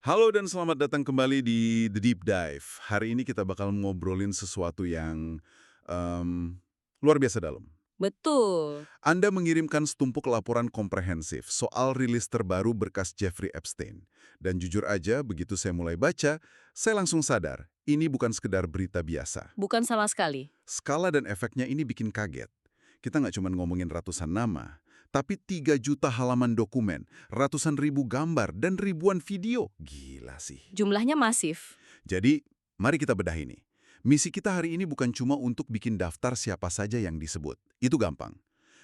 Halo dan selamat datang kembali di The Deep Dive. Hari ini kita bakal ngobrolin sesuatu yang luar biasa dalam. Betul. Anda mengirimkan setumpuk laporan komprehensif soal rilis terbaru berkas Jeffrey Epstein. Dan jujur aja, begitu saya mulai baca, saya langsung sadar, ini bukan sekedar berita biasa. Bukan sama sekali. Skala dan efeknya ini bikin kaget. Kita nggak cuma ngomongin ratusan nama, tapi 3 juta halaman dokumen, ratusan ribu gambar, dan ribuan video. Gila sih. Jumlahnya masif. Jadi, mari kita bedah ini. Misi kita hari ini bukan cuma untuk bikin daftar siapa saja yang disebut. Itu gampang.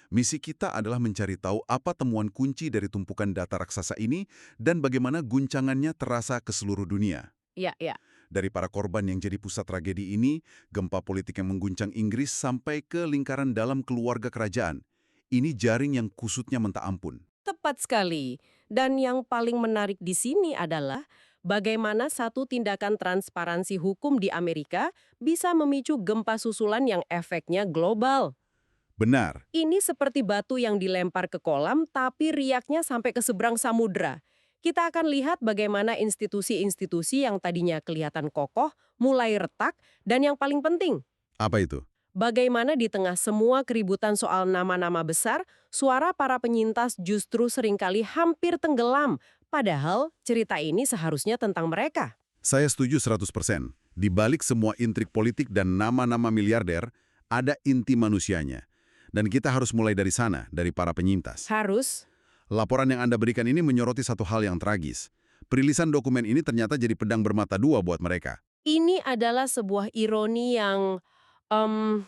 Misi kita adalah mencari tahu apa temuan kunci dari tumpukan data raksasa ini dan bagaimana guncangannya terasa ke seluruh dunia. Iya, iya. Dari para korban yang jadi pusat tragedi ini, gempa politik yang mengguncang Inggris sampai ke lingkaran dalam keluarga kerajaan. Ini jaring yang kusutnya minta ampun. Tepat sekali. Dan yang paling menarik di sini adalah bagaimana satu tindakan transparansi hukum di Amerika bisa memicu gempa susulan yang efeknya global. Benar. Ini seperti batu yang dilempar ke kolam tapi riaknya sampai ke seberang samudra. Kita akan lihat bagaimana institusi-institusi yang tadinya kelihatan kokoh mulai retak dan yang paling penting, Apa itu? bagaimana di tengah semua keributan soal nama-nama besar, suara para penyintas justru seringkali hampir tenggelam. Padahal cerita ini seharusnya tentang mereka. Saya setuju 100%. Di balik semua intrik politik dan nama-nama miliarder, ada inti manusianya. Dan kita harus mulai dari sana, dari para penyintas. Harus. Laporan yang Anda berikan ini menyoroti satu hal yang tragis. Perilisan dokumen ini ternyata jadi pedang bermata dua buat mereka. Ini adalah sebuah ironi yang em,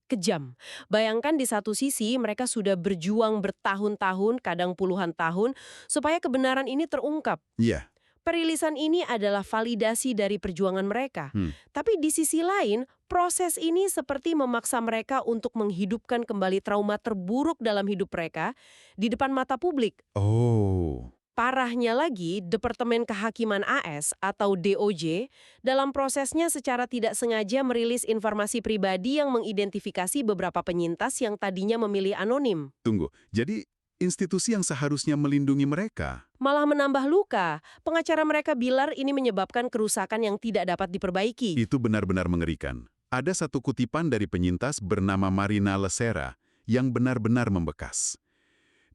kejam. Bayangkan di satu sisi mereka sudah berjuang bertahun-tahun, kadang puluhan tahun, supaya kebenaran ini terungkap. Iya. Perilisan ini adalah validasi dari perjuangan mereka. Hmm. Tapi di sisi lain, proses ini seperti memaksa mereka untuk menghidupkan kembali trauma terburuk dalam hidup mereka di depan mata publik. Oh. Parahnya lagi, Departemen Kehakiman AS atau DOJ dalam prosesnya secara tidak sengaja merilis informasi pribadi yang mengidentifikasi beberapa penyintas yang tadinya memilih anonim. Tunggu, jadi institusi yang seharusnya melindungi mereka. Malah menambah luka. Pengacara mereka bilang ini menyebabkan kerusakan yang tidak dapat diperbaiki. Itu benar-benar mengerikan. Ada satu kutipan dari penyintas bernama Marina Lesera yang benar-benar membekas.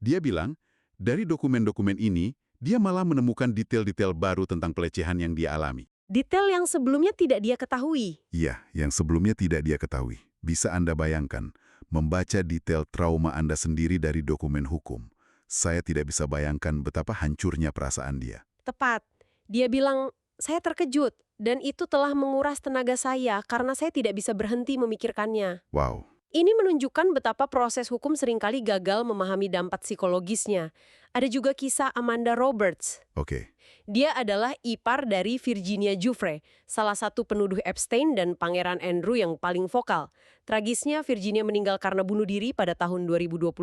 Dia bilang, dari dokumen-dokumen ini, dia malah menemukan detail-detail baru tentang pelecehan yang dia alami. Detail yang sebelumnya tidak dia ketahui. Iya, yang sebelumnya tidak dia ketahui. Bisa Anda bayangkan, membaca detail trauma Anda sendiri dari dokumen hukum. Saya tidak bisa bayangkan betapa hancurnya perasaan dia. Tepat. Dia bilang, saya terkejut dan itu telah menguras tenaga saya karena saya tidak bisa berhenti memikirkannya. Wow. Ini menunjukkan betapa proses hukum seringkali gagal memahami dampak psikologisnya. Ada juga kisah Amanda Roberts. Oke. Dia adalah ipar dari Virginia Giuffre, salah satu penuduh Epstein dan Pangeran Andrew yang paling vokal. Tragisnya, Virginia meninggal karena bunuh diri pada tahun 2025.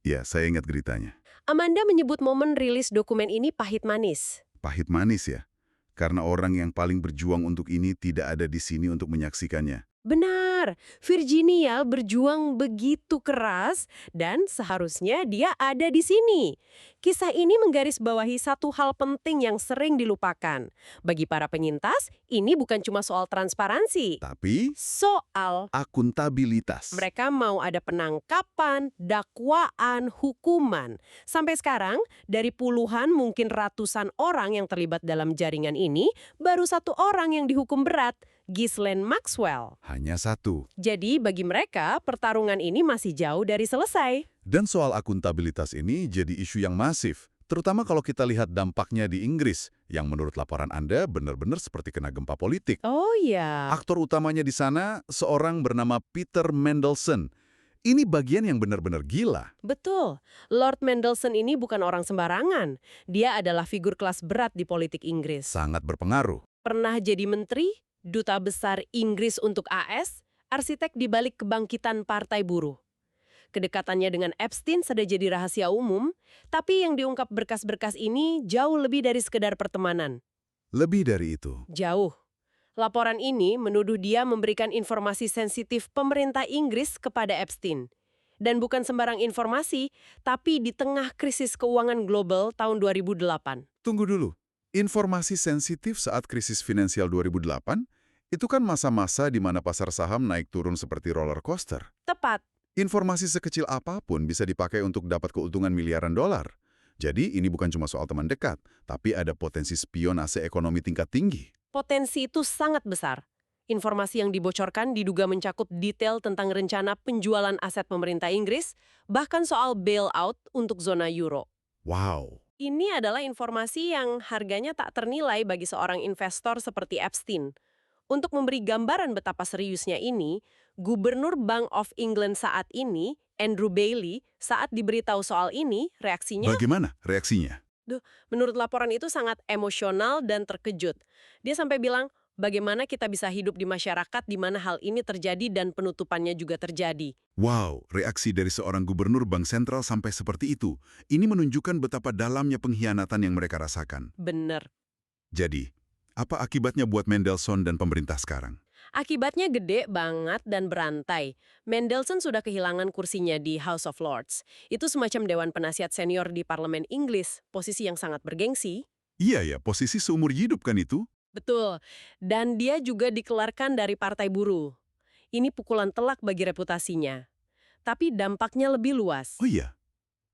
Ya, saya ingat beritanya. Amanda menyebut momen rilis dokumen ini pahit manis. Pahit manis ya? Karena orang yang paling berjuang untuk ini tidak ada di sini untuk menyaksikannya. Benar, Virginia berjuang begitu keras dan seharusnya dia ada di sini. Kisah ini menggarisbawahi satu hal penting yang sering dilupakan. Bagi para penyintas, ini bukan cuma soal transparansi. Tapi, Soal akuntabilitas. mereka mau ada penangkapan, dakwaan, hukuman. Sampai sekarang, dari puluhan mungkin ratusan orang yang terlibat dalam jaringan ini, baru satu orang yang dihukum berat, Ghislaine Maxwell. Hanya satu. Jadi bagi mereka, pertarungan ini masih jauh dari selesai. Dan soal akuntabilitas ini jadi isu yang masif. Terutama kalau kita lihat dampaknya di Inggris, yang menurut laporan Anda benar-benar seperti kena gempa politik. Oh iya. Aktor utamanya di sana seorang bernama Peter Mandelson. Ini bagian yang benar-benar gila. Betul. Lord Mandelson ini bukan orang sembarangan. Dia adalah figur kelas berat di politik Inggris. Sangat berpengaruh. Pernah jadi menteri, duta besar Inggris untuk AS, arsitek di balik kebangkitan Partai Buruh. Kedekatannya dengan Epstein sudah jadi rahasia umum, tapi yang diungkap berkas-berkas ini jauh lebih dari sekedar pertemanan. Lebih dari itu. Jauh. Laporan ini menuduh dia memberikan informasi sensitif pemerintah Inggris kepada Epstein. Dan bukan sembarang informasi, tapi di tengah krisis keuangan global tahun 2008. Tunggu dulu. Informasi sensitif saat krisis finansial 2008, itu kan masa-masa di mana pasar saham naik turun seperti roller coaster. Tepat. Informasi sekecil apapun bisa dipakai untuk dapat keuntungan miliaran dolar. Jadi ini bukan cuma soal teman dekat, tapi ada potensi spionase ekonomi tingkat tinggi. Potensi itu sangat besar. Informasi yang dibocorkan diduga mencakup detail tentang rencana penjualan aset pemerintah Inggris, bahkan soal bailout untuk zona euro. Wow, Ini adalah informasi yang harganya tak ternilai bagi seorang investor seperti Epstein. Untuk memberi gambaran betapa seriusnya ini, Gubernur Bank of England saat ini, Andrew Bailey, saat diberitahu soal ini, reaksinya, bagaimana reaksinya? menurut laporan itu sangat emosional dan terkejut. Dia sampai bilang, bagaimana kita bisa hidup di masyarakat di mana hal ini terjadi dan penutupannya juga terjadi. Wow, reaksi dari seorang gubernur bank sentral sampai seperti itu. Ini menunjukkan betapa dalamnya pengkhianatan yang mereka rasakan. Bener. Jadi, apa akibatnya buat Mendelssohn dan pemerintah sekarang? Akibatnya gede banget dan berantai. Mendelssohn sudah kehilangan kursinya di House of Lords. Itu semacam dewan penasihat senior di parlemen Inggris, posisi yang sangat bergengsi. Iya ya, posisi seumur hidup kan itu? Betul. Dan dia juga dikeluarkan dari Partai Buruh. Ini pukulan telak bagi reputasinya. Tapi dampaknya lebih luas. Oh iya,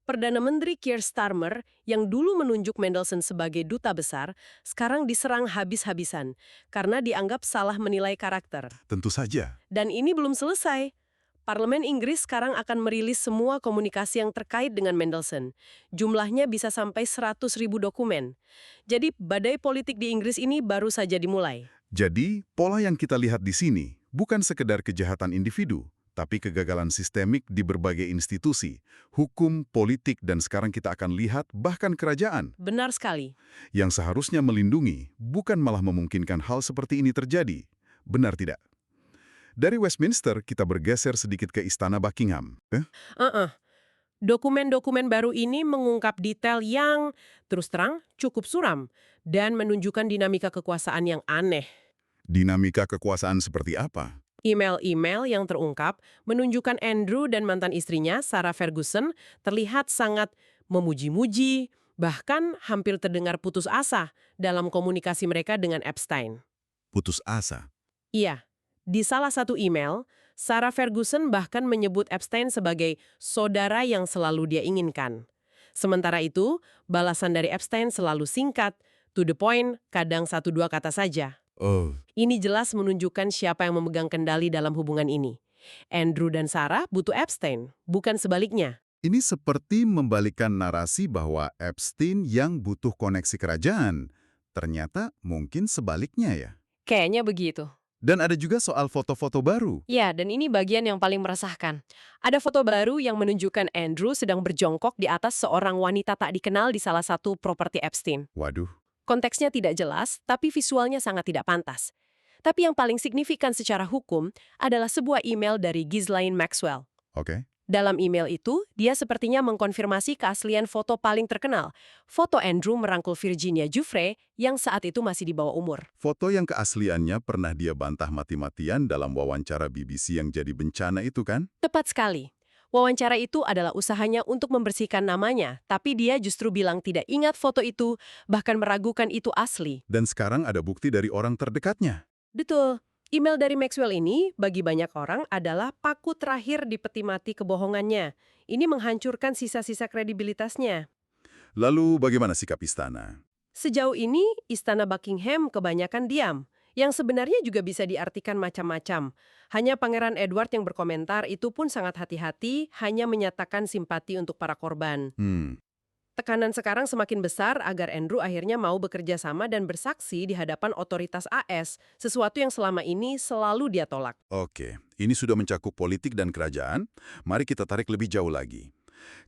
Perdana Menteri Keir Starmer, yang dulu menunjuk Mendelssohn sebagai duta besar, sekarang diserang habis-habisan karena dianggap salah menilai karakter. tentu saja. Dan ini belum selesai. Parlemen Inggris sekarang akan merilis semua komunikasi yang terkait dengan Mendelssohn. Jumlahnya bisa sampai 100.000 dokumen. Jadi badai politik di Inggris ini baru saja dimulai. Jadi, pola yang kita lihat di sini bukan sekedar kejahatan individu, tapi kegagalan sistemik di berbagai institusi, hukum, politik, dan sekarang kita akan lihat bahkan kerajaan, Benar sekali. yang seharusnya melindungi, bukan malah memungkinkan hal seperti ini terjadi. Benar tidak? Dari Westminster, kita bergeser sedikit ke Istana Buckingham. Dokumen-dokumen baru ini mengungkap detail yang, terus terang, cukup suram dan menunjukkan dinamika kekuasaan yang aneh. Dinamika kekuasaan seperti apa? Email-email yang terungkap menunjukkan Andrew dan mantan istrinya, Sarah Ferguson, terlihat sangat memuji-muji, bahkan hampir terdengar putus asa dalam komunikasi mereka dengan Epstein. Putus asa. Iya, di salah satu email, Sarah Ferguson bahkan menyebut Epstein sebagai saudara yang selalu dia inginkan. Sementara itu, balasan dari Epstein selalu singkat, to the point, kadang 1-2 kata saja. Oh, Ini jelas menunjukkan siapa yang memegang kendali dalam hubungan ini. Andrew dan Sarah butuh Epstein, bukan sebaliknya. ini seperti membalikkan narasi bahwa Epstein yang butuh koneksi kerajaan. Ternyata mungkin sebaliknya ya. Kayaknya begitu. Dan ada juga soal foto-foto baru. Ya, dan ini bagian yang paling meresahkan. Ada foto baru yang menunjukkan Andrew sedang berjongkok di atas seorang wanita tak dikenal di salah satu properti Epstein. Waduh, Konteksnya tidak jelas, tapi visualnya sangat tidak pantas. Tapi yang paling signifikan secara hukum adalah sebuah email dari Ghislaine Maxwell. oke. Dalam email itu, dia sepertinya mengkonfirmasi keaslian foto paling terkenal, foto Andrew merangkul Virginia Giuffre yang saat itu masih di bawah umur. Foto yang keasliannya pernah dia bantah mati-matian dalam wawancara BBC yang jadi bencana itu kan? Tepat sekali. Wawancara itu adalah usahanya untuk membersihkan namanya, tapi dia justru bilang tidak ingat foto itu, bahkan meragukan itu asli. Dan sekarang ada bukti dari orang terdekatnya. Betul. Email dari Maxwell ini, bagi banyak orang, adalah paku terakhir di peti mati kebohongannya. Ini menghancurkan sisa-sisa kredibilitasnya. Lalu bagaimana sikap istana? Sejauh ini, Istana Buckingham kebanyakan diam, yang sebenarnya juga bisa diartikan macam-macam. Hanya Pangeran Edward yang berkomentar itu pun sangat hati-hati, hanya menyatakan simpati untuk para korban. Tekanan sekarang semakin besar agar Andrew akhirnya mau bekerja sama dan bersaksi di hadapan otoritas AS, sesuatu yang selama ini selalu dia tolak. Oke, ini sudah mencakup politik dan kerajaan. Mari kita tarik lebih jauh lagi.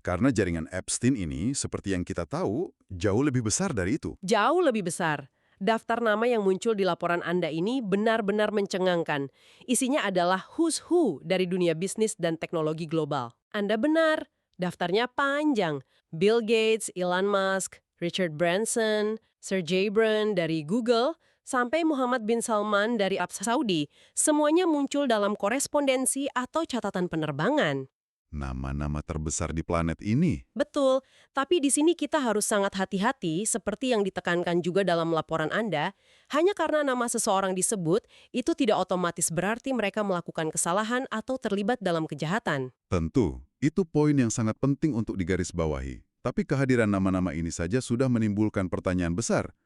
Karena jaringan Epstein ini, seperti yang kita tahu, jauh lebih besar dari itu. Jauh lebih besar. Daftar nama yang muncul di laporan Anda ini benar-benar mencengangkan. Isinya adalah who's who dari dunia bisnis dan teknologi global. Anda benar, daftarnya panjang. Bill Gates, Elon Musk, Richard Branson, Sergey Brin dari Google, sampai Muhammad bin Salman dari Arab Saudi, semuanya muncul dalam korespondensi atau catatan penerbangan. Nama-nama terbesar di planet ini. Betul, tapi di sini kita harus sangat hati-hati seperti yang ditekankan juga dalam laporan Anda, hanya karena nama seseorang disebut, itu tidak otomatis berarti mereka melakukan kesalahan atau terlibat dalam kejahatan. Tentu, itu poin yang sangat penting untuk digarisbawahi. Tapi kehadiran nama-nama ini saja sudah menimbulkan pertanyaan besar.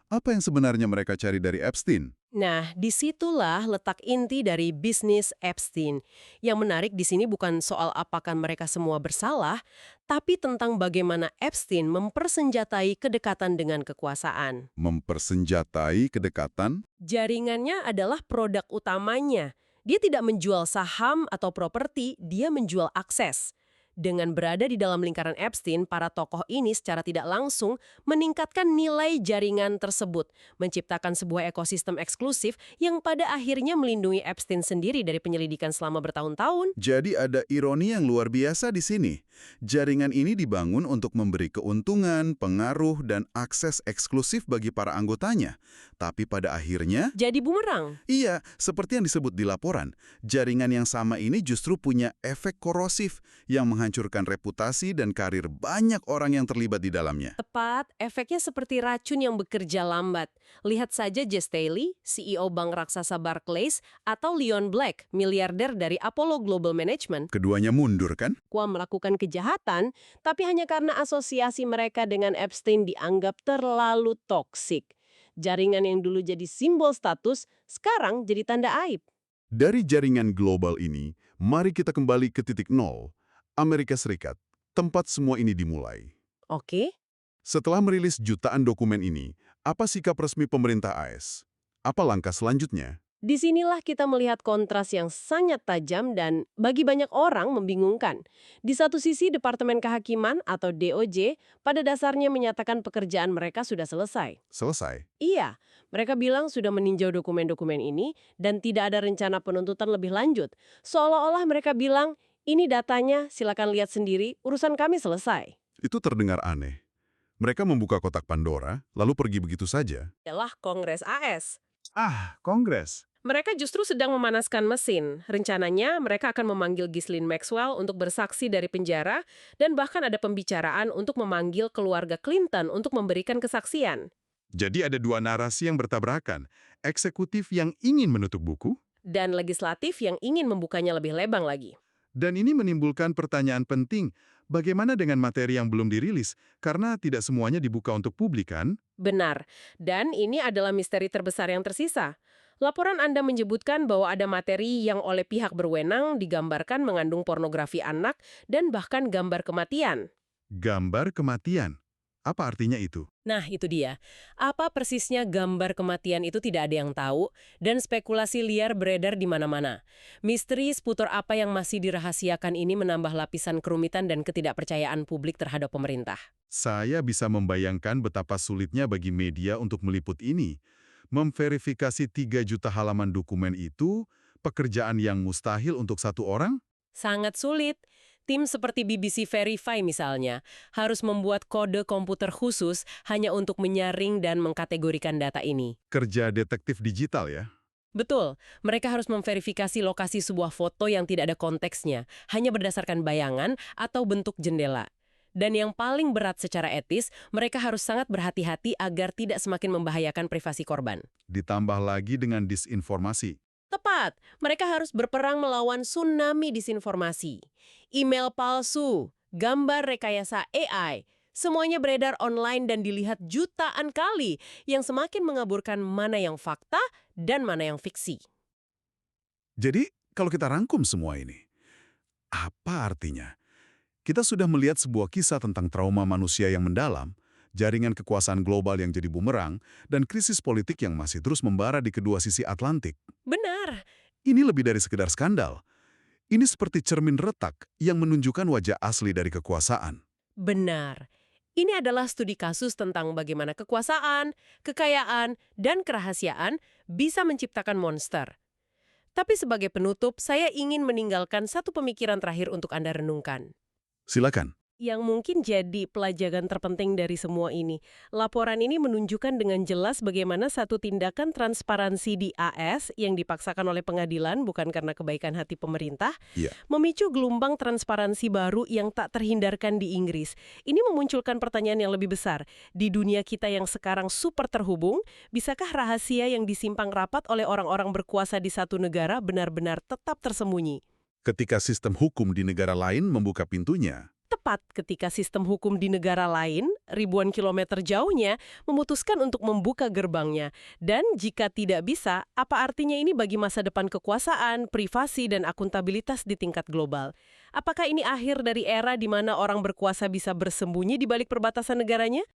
Apa yang sebenarnya mereka cari dari Epstein? Nah, disitulah letak inti dari bisnis Epstein. Yang menarik di sini bukan soal apakah mereka semua bersalah, tapi tentang bagaimana Epstein mempersenjatai kedekatan dengan kekuasaan. Mempersenjatai kedekatan? Jaringannya adalah produk utamanya. Dia tidak menjual saham atau properti, dia menjual akses. Dengan berada di dalam lingkaran Epstein, para tokoh ini secara tidak langsung meningkatkan nilai jaringan tersebut, menciptakan sebuah ekosistem eksklusif yang pada akhirnya melindungi Epstein sendiri dari penyelidikan selama bertahun-tahun. Jadi ada ironi yang luar biasa di sini. Jaringan ini dibangun untuk memberi keuntungan, pengaruh, dan akses eksklusif bagi para anggotanya. Tapi pada akhirnya, Jadi bumerang. iya, seperti yang disebut di laporan, jaringan yang sama ini justru punya efek korosif yang menghancurkan reputasi dan karir banyak orang yang terlibat di dalamnya. Tepat, efeknya seperti racun yang bekerja lambat. Lihat saja Jess Staley, CEO bank raksasa Barclays, atau Leon Black, miliarder dari Apollo Global Management. Keduanya mundur, kan? Melakukan kejahatan, tapi hanya karena asosiasi mereka dengan Epstein dianggap terlalu toksik. Jaringan yang dulu jadi simbol status, sekarang jadi tanda aib. Dari jaringan global ini, mari kita kembali ke titik nol, Amerika Serikat, tempat semua ini dimulai. Oke? Setelah merilis jutaan dokumen ini, apa sikap resmi pemerintah AS? Apa langkah selanjutnya? Disinilah kita melihat kontras yang sangat tajam dan bagi banyak orang membingungkan. Di satu sisi, Departemen Kehakiman atau DOJ pada dasarnya menyatakan pekerjaan mereka sudah selesai. Selesai. Iya, mereka bilang sudah meninjau dokumen-dokumen ini dan tidak ada rencana penuntutan lebih lanjut. Seolah-olah mereka bilang, ini datanya, silakan lihat sendiri, urusan kami selesai. Itu terdengar aneh. Mereka membuka kotak Pandora, lalu pergi begitu saja. Adalah Kongres AS. Kongres. Mereka justru sedang memanaskan mesin. Rencananya, mereka akan memanggil Ghislaine Maxwell untuk bersaksi dari penjara dan bahkan ada pembicaraan untuk memanggil keluarga Clinton untuk memberikan kesaksian. Jadi ada dua narasi yang bertabrakan. Eksekutif yang ingin menutup buku, Dan legislatif yang ingin membukanya lebih lebar lagi. dan ini menimbulkan pertanyaan penting. Bagaimana dengan materi yang belum dirilis? Karena tidak semuanya dibuka untuk publik, kan? Benar. Dan ini adalah misteri terbesar yang tersisa. Laporan Anda menyebutkan bahwa ada materi yang oleh pihak berwenang digambarkan mengandung pornografi anak dan bahkan gambar kematian. Gambar kematian. Apa artinya itu? Nah, itu dia. Apa persisnya gambar kematian itu tidak ada yang tahu, dan spekulasi liar beredar di mana-mana. Misteri seputar apa yang masih dirahasiakan ini menambah lapisan kerumitan dan ketidakpercayaan publik terhadap pemerintah. Saya bisa membayangkan betapa sulitnya bagi media untuk meliput ini. Memverifikasi 3 juta halaman dokumen itu, pekerjaan yang mustahil untuk satu orang? Sangat sulit. Tim seperti BBC Verify misalnya, harus membuat kode komputer khusus hanya untuk menyaring dan mengkategorikan data ini. Kerja detektif digital ya? Betul, mereka harus memverifikasi lokasi sebuah foto yang tidak ada konteksnya, hanya berdasarkan bayangan atau bentuk jendela. Dan yang paling berat secara etis, mereka harus sangat berhati-hati agar tidak semakin membahayakan privasi korban. Ditambah lagi dengan disinformasi. Tepat, mereka harus berperang melawan tsunami disinformasi. Email palsu, gambar rekayasa AI, semuanya beredar online dan dilihat jutaan kali yang semakin mengaburkan mana yang fakta dan mana yang fiksi. Jadi, kalau kita rangkum semua ini, apa artinya? Kita sudah melihat sebuah kisah tentang trauma manusia yang mendalam, jaringan kekuasaan global yang jadi bumerang, dan krisis politik yang masih terus membara di kedua sisi Atlantik. Benar. Ini lebih dari sekedar skandal. Ini seperti cermin retak yang menunjukkan wajah asli dari kekuasaan. Benar. Ini adalah studi kasus tentang bagaimana kekuasaan, kekayaan, dan kerahasiaan bisa menciptakan monster. Tapi sebagai penutup, saya ingin meninggalkan satu pemikiran terakhir untuk Anda renungkan. Silakan. Yang mungkin jadi pelajaran terpenting dari semua ini. Laporan ini menunjukkan dengan jelas bagaimana satu tindakan transparansi di AS yang dipaksakan oleh pengadilan, bukan karena kebaikan hati pemerintah, Iya. memicu gelombang transparansi baru yang tak terhindarkan di Inggris. Ini memunculkan pertanyaan yang lebih besar. Di dunia kita yang sekarang super terhubung, bisakah rahasia yang disimpan rapat oleh orang-orang berkuasa di satu negara benar-benar tetap tersembunyi? Ketika sistem hukum di negara lain membuka pintunya, Tepat ketika sistem hukum di negara lain, ribuan kilometer jauhnya, memutuskan untuk membuka gerbangnya. Dan jika tidak bisa, apa artinya ini bagi masa depan kekuasaan, privasi, dan akuntabilitas di tingkat global? Apakah ini akhir dari era di mana orang berkuasa bisa bersembunyi di balik perbatasan negaranya?